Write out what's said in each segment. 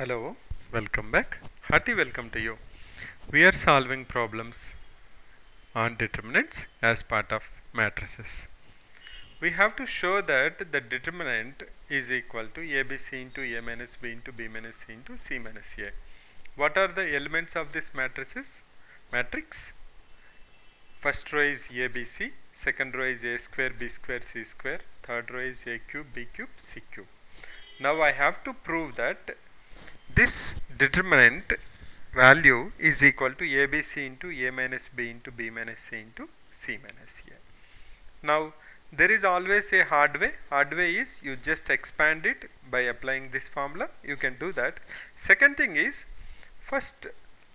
Hello, welcome back. Hearty welcome to you. We are solving problems on determinants as part of matrices. We have to show that the determinant is equal to ABC into A minus B into B minus C into C minus A. What are the elements of this matrix? First row is ABC, second row is A square, B square, C square, third row is A cube, B cube, C cube. Now I have to prove that this determinant value is equal to ABC into A minus B into B minus C into C minus A. Now there is always a hard way. Hard way is you just expand it by applying this formula. You can do that. Second thing is, first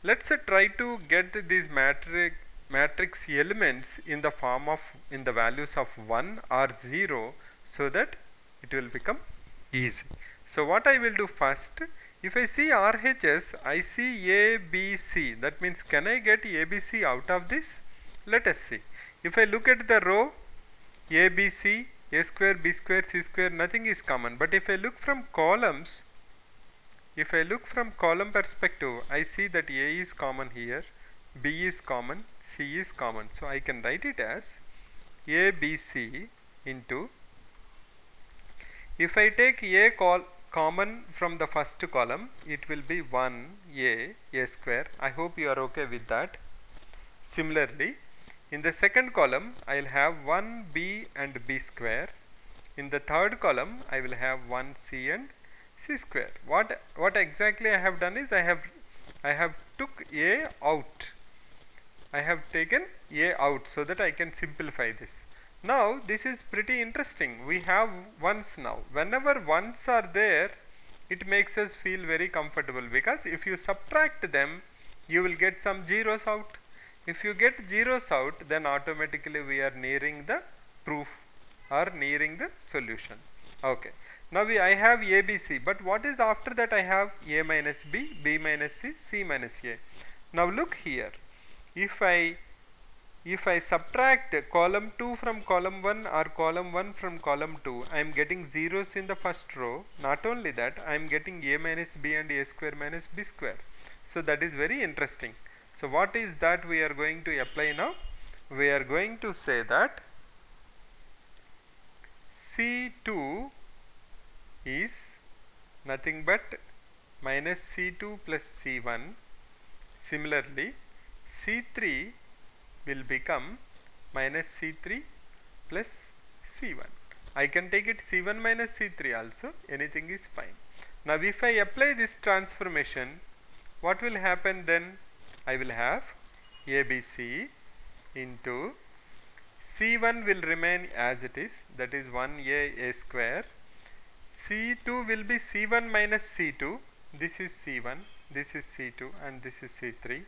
let's try to get these matrix elements in the form of in the values of 1 or 0 so that it will become easy. So what I will do first, if I see RHS, I see A, B, C. That means can I get A, B, C out of this? Let us see. If I look at the row A, B, C, A square, B square, C square, nothing is common. But if I look from columns, if I look from column perspective, I see that A is common here, B is common, C is common. So I can write it as A, B, C into, if I take A common from the first column, it will be 1 A square. I hope you are okay with that. Similarly, in the second column, I will have 1 B and B square. In the third column, I will have 1 C and C square. What exactly I have done is I have took A out. I have taken A out so that I can simplify this. Now this is pretty interesting. We have ones now. Whenever ones are there, it makes us feel very comfortable, because if you subtract them, you will get some zeros out. If you get zeros out, then automatically we are nearing the proof or nearing the solution. Okay. Now I have ABC, but what is after that? I have A minus B, B minus C, C minus A. Now look here. If I subtract column 2 from column 1 or column 1 from column 2, I am getting zeros in the first row. Not only that, I am getting A minus B and A square minus B square. So that is very interesting. So what is that we are going to apply now? We are going to say that C2 is nothing but minus C2 plus C1. Similarly, C3 will become minus C3 plus C1. I can take it C1 minus C3 also, anything is fine. Now if I apply this transformation, what will happen then? I will have ABC into C1 will remain as it is, that is 1A square. C2 will be C1 minus C2, this is C1, this is C2 and this is C3.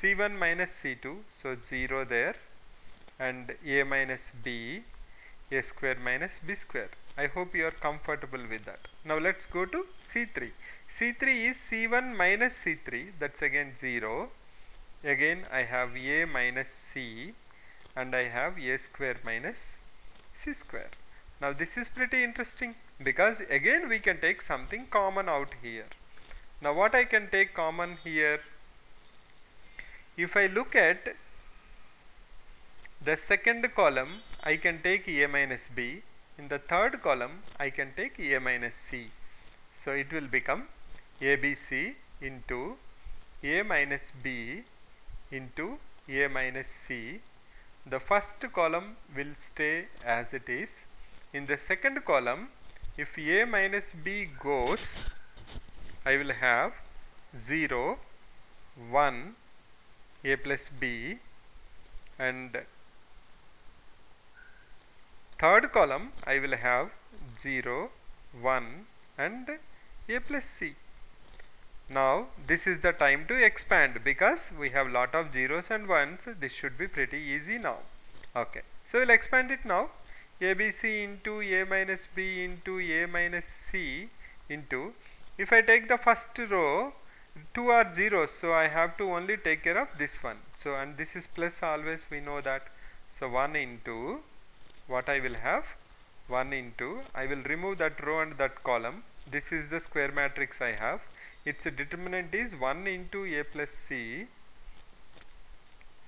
C1 minus C2, so 0 there, and A minus B, A square minus B square. I hope you are comfortable with that. Now let's go to C3. C3 is C1 minus C3, that's again 0. Again I have A minus C and I have A square minus C square. Now this is pretty interesting, because again we can take something common out here. Now what I can take common here? If I look at the second column, I can take A minus B. In the third column, I can take A minus C. So it will become ABC into A minus B into A minus C. The first column will stay as it is. In the second column, if A minus B goes, I will have 0, 1, A plus B, and third column I will have 0, 1 and A plus C. Now this is the time to expand, because we have lot of zeros and ones. This should be pretty easy now. Okay, so we'll expand it now. ABC into A minus B into A minus C into, if I take the first row, 2 are zeros, so I have to only take care of this one. So and this is plus always, we know that. So 1 into, what I will have, 1 into, I will remove that row and that column, this is the square matrix I have. Its determinant is 1 into a plus c.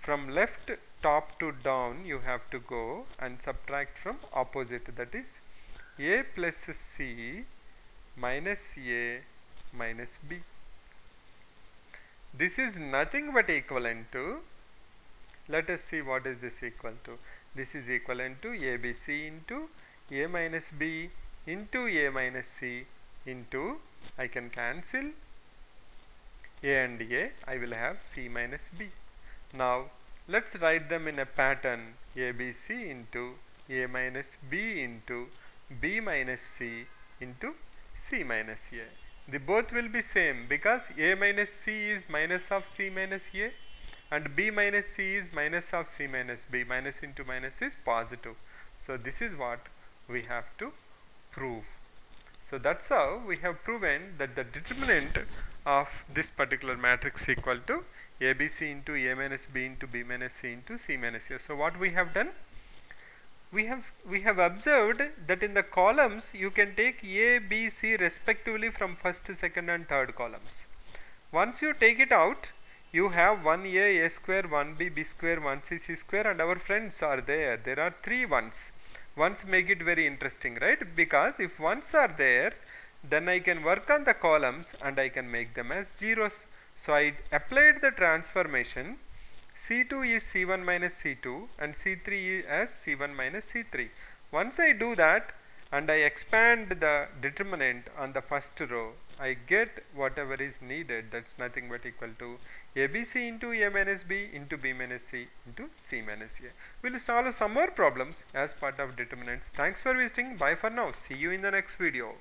From left top to down you have to go and subtract from opposite, that is a plus c minus a minus b. This is nothing but equivalent to, let us see what is this equal to. This is equivalent to ABC into a minus b into a minus c into, I can cancel a and a, I will have c minus b. Now let's write them in a pattern, ABC into a minus b into b minus c into c minus a. The both will be same because a minus c is minus of c minus a and b minus c is minus of c minus b. Minus into minus is positive. So this is what we have to prove. So that's how we have proven that the determinant of this particular matrix equal to ABC into a minus b into b minus c into c minus a. So what we have done? We have observed that in the columns you can take a, b, c respectively from first, second and third columns. Once you take it out, you have 1a, a square, 1b, b square, 1c, c square, and our friends are there. There are 3 ones. Ones make it very interesting, right? Because if ones are there, then I can work on the columns and I can make them as zeros. So I applied the transformation. C2 is C1 minus C2 and C3 is as C1 minus C3. Once I do that and I expand the determinant on the first row, I get whatever is needed. That's nothing but equal to ABC into A minus B into B minus C into C minus A. We'll solve some more problems as part of determinants. Thanks for visiting. Bye for now. See you in the next video.